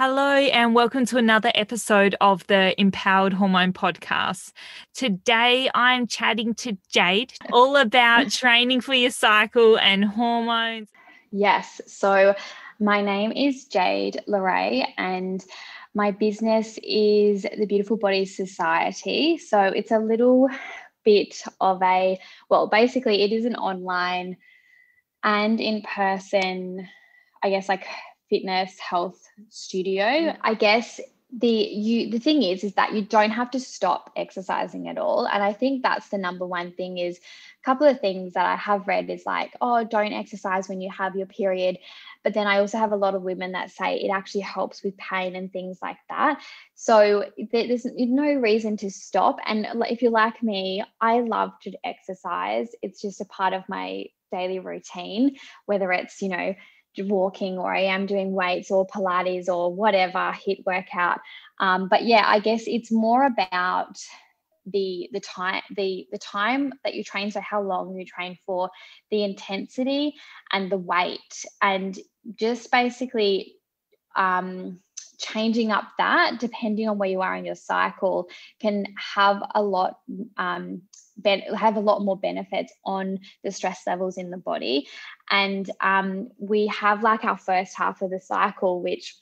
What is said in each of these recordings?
Hello, and welcome to another episode of the Empowered Hormone Podcast. Today, I'm chatting to Jade all about training for your cycle and hormones. Yes, so my name is Jade Leray, and my business is the Beautiful Bodies Society. So it's a little bit of basically it is an online and in-person, like fitness health studio. I guess the thing is that you don't have to stop exercising at all. And I think that's the number one thing. Is a couple of things that I have read is like, oh, don't exercise when you have your period. But then I also have a lot of women that say it actually helps with pain and things like that. So there's no reason to stop. And if you're like me, I love to exercise. It's just a part of my daily routine, whether it's, walking, or I am doing weights or Pilates or whatever HIIT workout. But yeah, I guess it's more about the time that you train, so how long you train for, the intensity and the weight, and just basically changing up that depending on where you are in your cycle can have a lot more benefits on the stress levels in the body. And we have like our first half of the cycle, which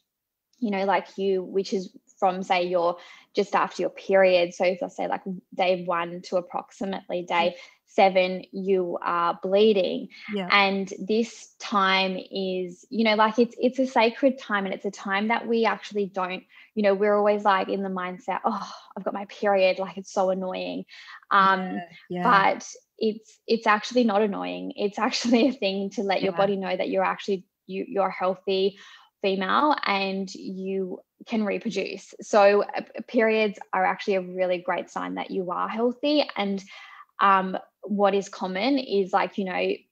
which is from, say, you're just after your period. So if I say like day 1 to approximately day 7, you are bleeding. Yeah. And this time is, it's a sacred time, and it's a time that we actually don't, we're always like in the mindset, oh, I've got my period, like it's so annoying. But it's actually not annoying. It's actually a thing to let your body know that you're actually you're healthy female and you can reproduce. So periods are actually a really great sign that you are healthy. And what is common is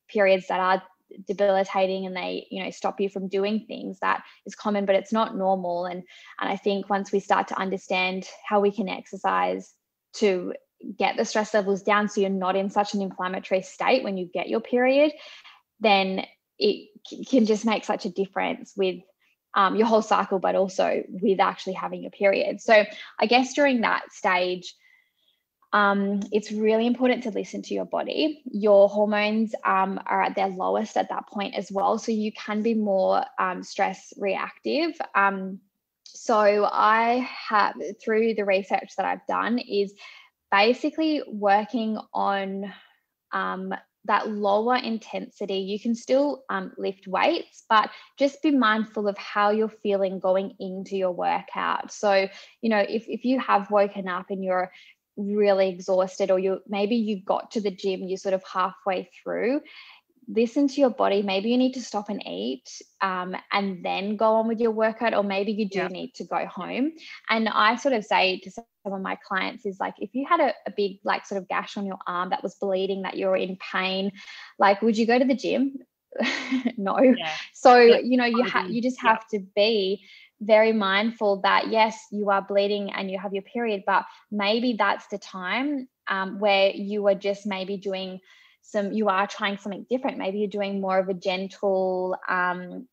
periods that are debilitating and they stop you from doing things. That is common, but it's not normal. And I think once we start to understand how we can exercise to get the stress levels down, so you're not in such an inflammatory state when you get your period, then it can just make such a difference with your whole cycle, but also with actually having your period. So I guess during that stage, it's really important to listen to your body. Your hormones are at their lowest at that point as well. So you can be more stress reactive. So I have, through the research that I've done, is basically working on that lower intensity. You can still lift weights, but just be mindful of how you're feeling going into your workout. So, if you have woken up and you're really exhausted, or maybe you got to the gym, you're sort of halfway through, listen to your body. Maybe you need to stop and eat and then go on with your workout, or maybe you do need to go home. And I sort of say to some of my clients is like, if you had a big sort of gash on your arm that was bleeding, that you're in pain, would you go to the gym? No. So you just have to be very mindful that yes, you are bleeding and you have your period, but maybe that's the time where you are just maybe doing you are trying something different. Maybe you're doing more of a gentle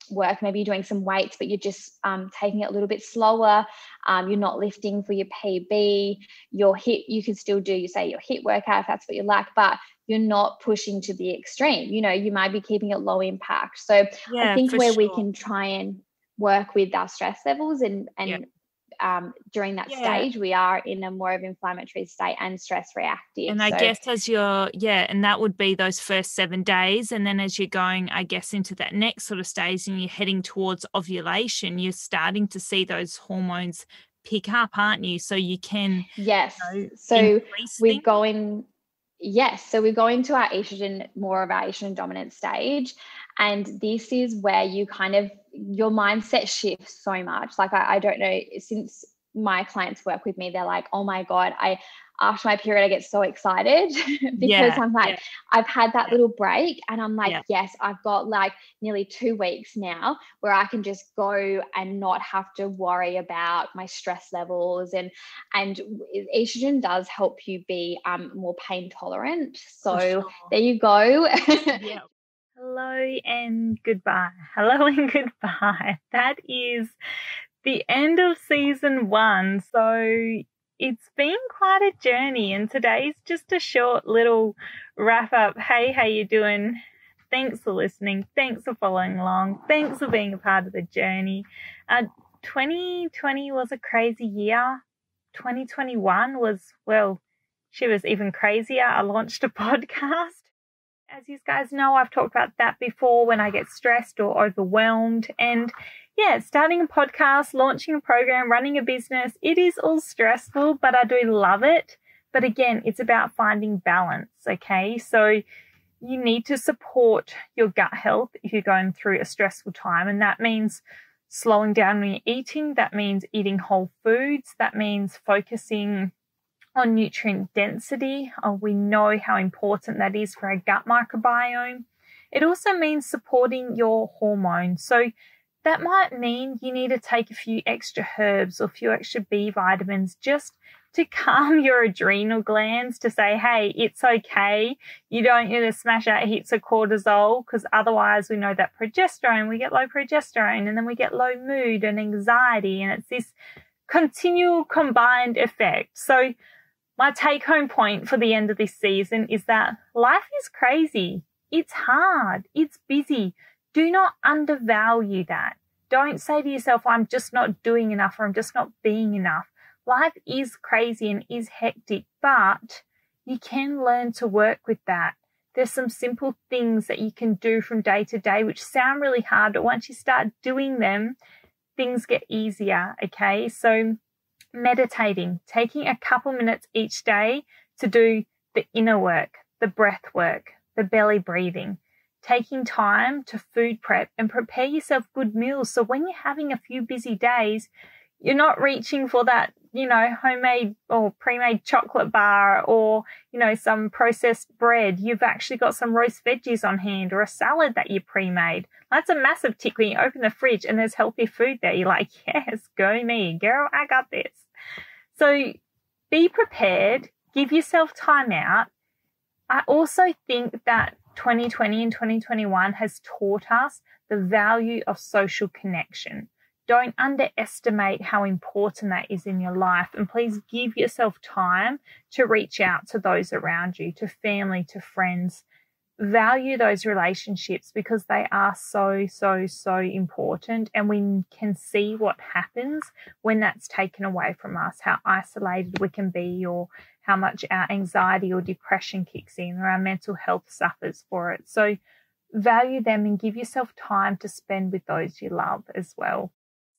work. Maybe you're doing some weights, but you're just taking it a little bit slower. You're not lifting for your PB. Your HIIT, you can still do, your HIIT workout if that's what you like, but you're not pushing to the extreme. You might be keeping it low impact. So I think we can try and work with our stress levels and during that stage, we are in a more of inflammatory state and stress reactive. And I guess as and that would be those first 7 days. And then as you're going, I guess, into that next sort of stage and you're heading towards ovulation, you're starting to see those hormones pick up, aren't you? So you can. Yes. So we're going. Yes. So we go into our more of our estrogen dominant stage. And this is where you your mindset shifts so much. I don't know, since my clients work with me, they're like, oh my God, after my period, I get so excited because I'm like, I've had that little break and I'm like, yes, I've got nearly 2 weeks now where I can just go and not have to worry about my stress levels. And estrogen does help you be more pain tolerant. So there you go. Hello and goodbye. Hello and goodbye. That is the end of season 1. So it's been quite a journey, and today's just a short little wrap up. Hey, how you doing? Thanks for listening. Thanks for following along. Thanks for being a part of the journey. 2020 was a crazy year. 2021 was, well, she was even crazier. I launched a podcast. As you guys know, I've talked about that before when I get stressed or overwhelmed. And yeah, starting a podcast, launching a program, running a business, it is all stressful, but I do love it. But again, it's about finding balance, okay? So you need to support your gut health if you're going through a stressful time. And that means slowing down when you're eating. That means eating whole foods. That means focusing on nutrient density. We know how important that is for our gut microbiome. It also means supporting your hormones. So that might mean you need to take a few extra herbs or a few extra B vitamins just to calm your adrenal glands, to say, hey, it's okay. You don't need to smash out heaps of cortisol, because otherwise we know that progesterone, we get low progesterone, and then we get low mood and anxiety, and it's this continual combined effect. So my take-home point for the end of this season is that life is crazy. It's hard. It's busy. Do not undervalue that. Don't say to yourself, I'm just not doing enough, or I'm just not being enough. Life is crazy and is hectic, but you can learn to work with that. There's some simple things that you can do from day to day, which sound really hard, but once you start doing them, things get easier, okay? So meditating, taking a couple minutes each day to do the inner work, the breath work, the belly breathing, taking time to food prep and prepare yourself good meals. So when you're having a few busy days, you're not reaching for that, homemade or pre-made chocolate bar or, some processed bread. You've actually got some roast veggies on hand or a salad that you pre-made. That's a massive tick when you open the fridge and there's healthy food there. You're like, yes, go me, girl, I got this. So be prepared, give yourself time out. I also think that 2020 and 2021 has taught us the value of social connection. Don't underestimate how important that is in your life. And please give yourself time to reach out to those around you, to family, to friends. Value those relationships, because they are so, so, so important. And we can see what happens when that's taken away from us, how isolated we can be, or how much our anxiety or depression kicks in, or our mental health suffers for it. So value them and give yourself time to spend with those you love as well.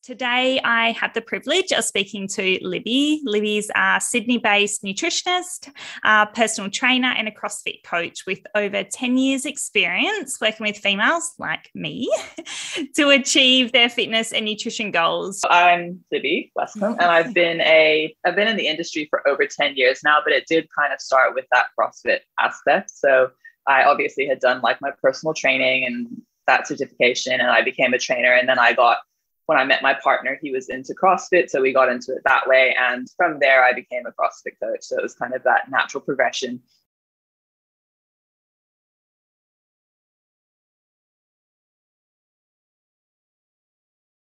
Today, I had the privilege of speaking to Libby. Libby's a Sydney-based nutritionist, a personal trainer, and a CrossFit coach with over 10 years' experience working with females like me to achieve their fitness and nutrition goals. I'm Libby Westcombe, and I've been in the industry for over 10 years now, but it did kind of start with that CrossFit aspect. So I obviously had done like my personal training and that certification, and I became a trainer, and then when I met my partner, he was into CrossFit. So we got into it that way. And from there, I became a CrossFit coach. So it was kind of that natural progression.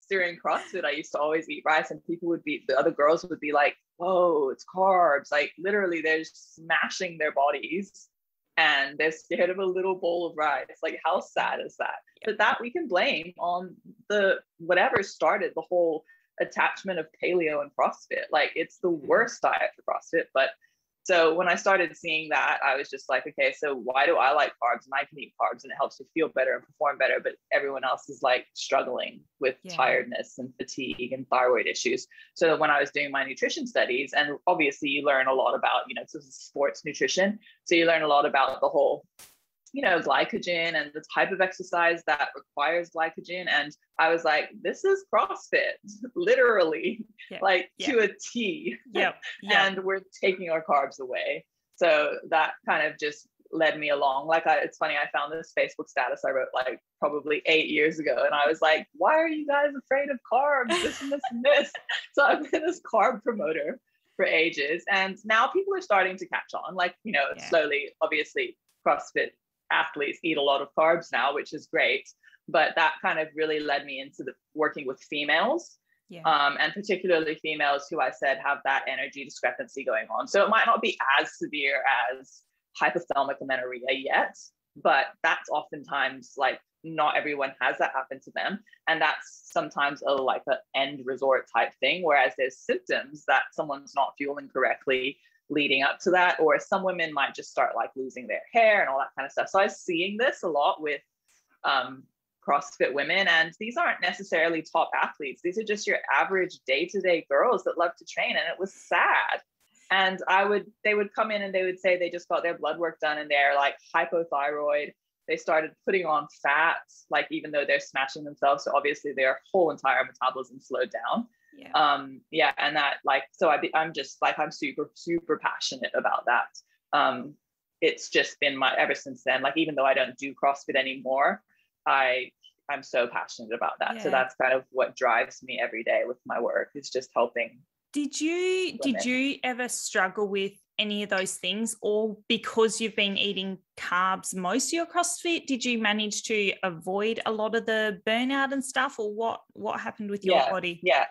During CrossFit, I used to always eat rice, and the other girls would be like, whoa, it's carbs. Like literally they're smashing their bodies and they're scared of a little bowl of rice. Like, how sad is that? But that we can blame on whatever started the whole attachment of paleo and CrossFit. Like, it's the worst diet for CrossFit. But so when I started seeing that, I was just like, okay, so why do I like carbs and I can eat carbs and it helps me feel better and perform better, but everyone else is like struggling with tiredness and fatigue and thyroid issues. So when I was doing my nutrition studies, and obviously you learn a lot about, this is sports nutrition. So you learn a lot about the whole, glycogen and the type of exercise that requires glycogen. And I was like, this is CrossFit, literally, to a T. And we're taking our carbs away. So that kind of just led me along. It's funny, I found this Facebook status I wrote like probably 8 years ago. And I was like, why are you guys afraid of carbs? This and this and this. So I've been this carb promoter for ages. And now people are starting to catch on, slowly. Obviously, CrossFit athletes eat a lot of carbs now, which is great. But that kind of really led me into working with females Yeah. And particularly females who I said have that energy discrepancy going on. So it might not be as severe as hypothalamic amenorrhea yet, but that's oftentimes like not everyone has that happen to them. And that's sometimes like an end resort type thing, whereas there's symptoms that someone's not fueling correctly leading up to that, or some women might just start like losing their hair and all that kind of stuff. So I was seeing this a lot with CrossFit women, and these aren't necessarily top athletes. These are just your average day-to-day girls that love to train, and it was sad. And they would come in and they would say they just got their blood work done and they're like hypothyroid. They started putting on fats, like even though they're smashing themselves. So obviously their whole entire metabolism slowed down. Yeah. And that like, so I'm just like, I'm super, super passionate about that. It's just been ever since then, like, even though I don't do CrossFit anymore, I'm so passionate about that. Yeah. So that's kind of what drives me every day with my work, is just helping. Did you ever struggle with any of those things, or because you've been eating carbs most of your CrossFit, did you manage to avoid a lot of the burnout and stuff, or what happened with your body? Yeah.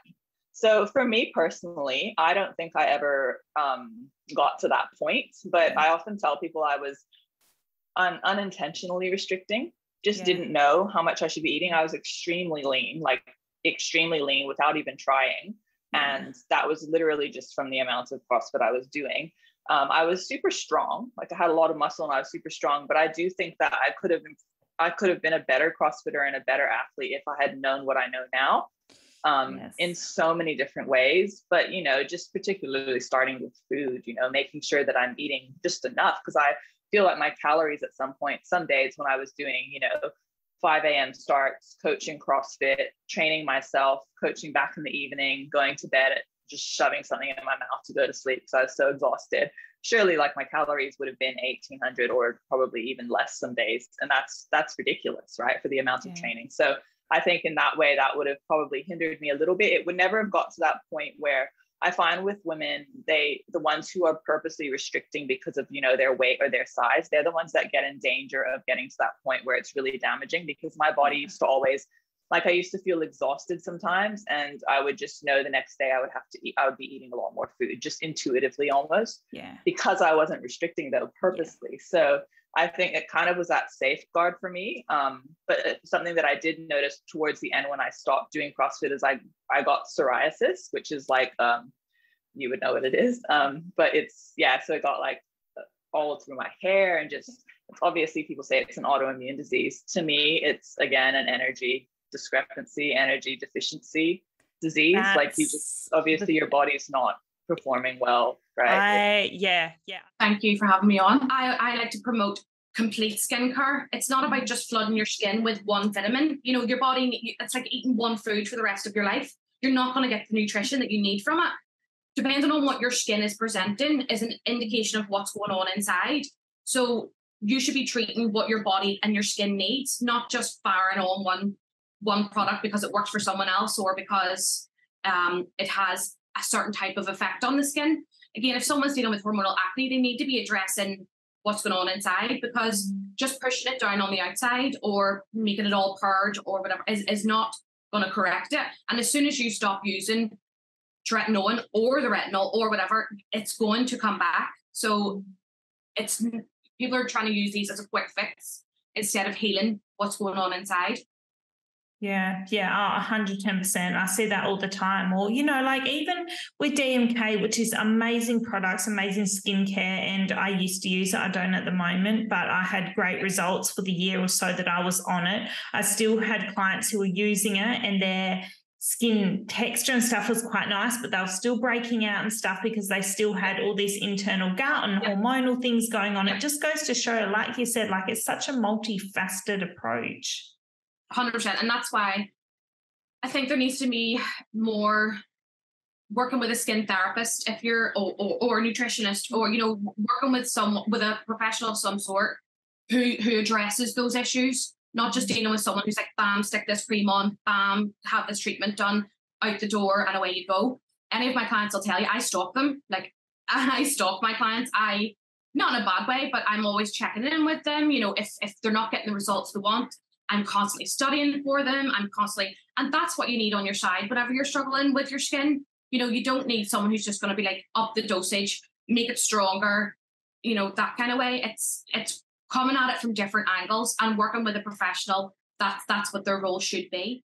So for me personally, I don't think I ever got to that point, but I often tell people I was unintentionally restricting, didn't know how much I should be eating. I was extremely lean without even trying. And that was literally just from the amount of CrossFit I was doing. I was super strong, like I had a lot of muscle and I was super strong, but I do think that I could have been a better CrossFitter and a better athlete if I had known what I know now, in so many different ways. But, just particularly starting with food, making sure that I'm eating just enough, because I feel like my calories at some days when I was doing, 5 a.m. starts, coaching CrossFit, training myself, coaching back in the evening, going to bed, just shoving something in my mouth to go to sleep because I was so exhausted. Surely like my calories would have been 1,800 or probably even less some days. And that's ridiculous, right? For the amount of training. So I think in that way, that would have probably hindered me a little bit. It would never have got to that point where I find with women, the ones who are purposely restricting because of, their weight or their size, they're the ones that get in danger of getting to that point where it's really damaging, because my body used to always, like I used to feel exhausted sometimes, and I would just know the next day I would be eating a lot more food, just intuitively almost, because I wasn't restricting though purposely. So I think it kind of was that safeguard for me. But something that I did notice towards the end when I stopped doing CrossFit is I got psoriasis, which is like, you would know what it is. But so it got like all through my hair, and just, obviously people say it's an autoimmune disease. To me, it's again, an energy discrepancy, energy deficiency disease. Like you just, obviously your body's not performing well, right? Thank you for having me on. I like to promote complete skincare. It's not about just flooding your skin with one vitamin. Your body, it's like eating one food for the rest of your life. You're not going to get the nutrition that you need from it. Depending on what your skin is presenting is an indication of what's going on inside. So you should be treating what your body and your skin needs, not just firing on one product because it works for someone else, or because it has a certain type of effect on the skin. Again, if someone's dealing with hormonal acne, they need to be addressing what's going on inside, because just pushing it down on the outside or making it all purge or whatever is not going to correct it. And as soon as you stop using tretinoin or the retinol or whatever, it's going to come back. So people are trying to use these as a quick fix instead of healing what's going on inside. Yeah, 110%. I see that all the time. Or, like even with DMK, which is amazing products, amazing skincare, and I used to use it. I don't at the moment, but I had great results for the year or so that I was on it. I still had clients who were using it and their skin texture and stuff was quite nice, but they were still breaking out and stuff because they still had all these internal gut and hormonal things going on. It just goes to show, like you said, like it's such a multifaceted approach. 100%. And that's why I think there needs to be more working with a skin therapist, if you're or a nutritionist, or working with a professional of some sort who addresses those issues, not just dealing with someone who's like, bam, stick this cream on, bam, have this treatment done, out the door, and away you go. Any of my clients will tell you I stalk them. Like, I stalk my clients. Not in a bad way, but I'm always checking in with them. If they're not getting the results they want, I'm constantly studying for them. And that's what you need on your side whenever you're struggling with your skin. You know, you don't need someone who's just going to be like, up the dosage, make it stronger, you know, that kind of way. It's coming at it from different angles and working with a professional. That's what their role should be.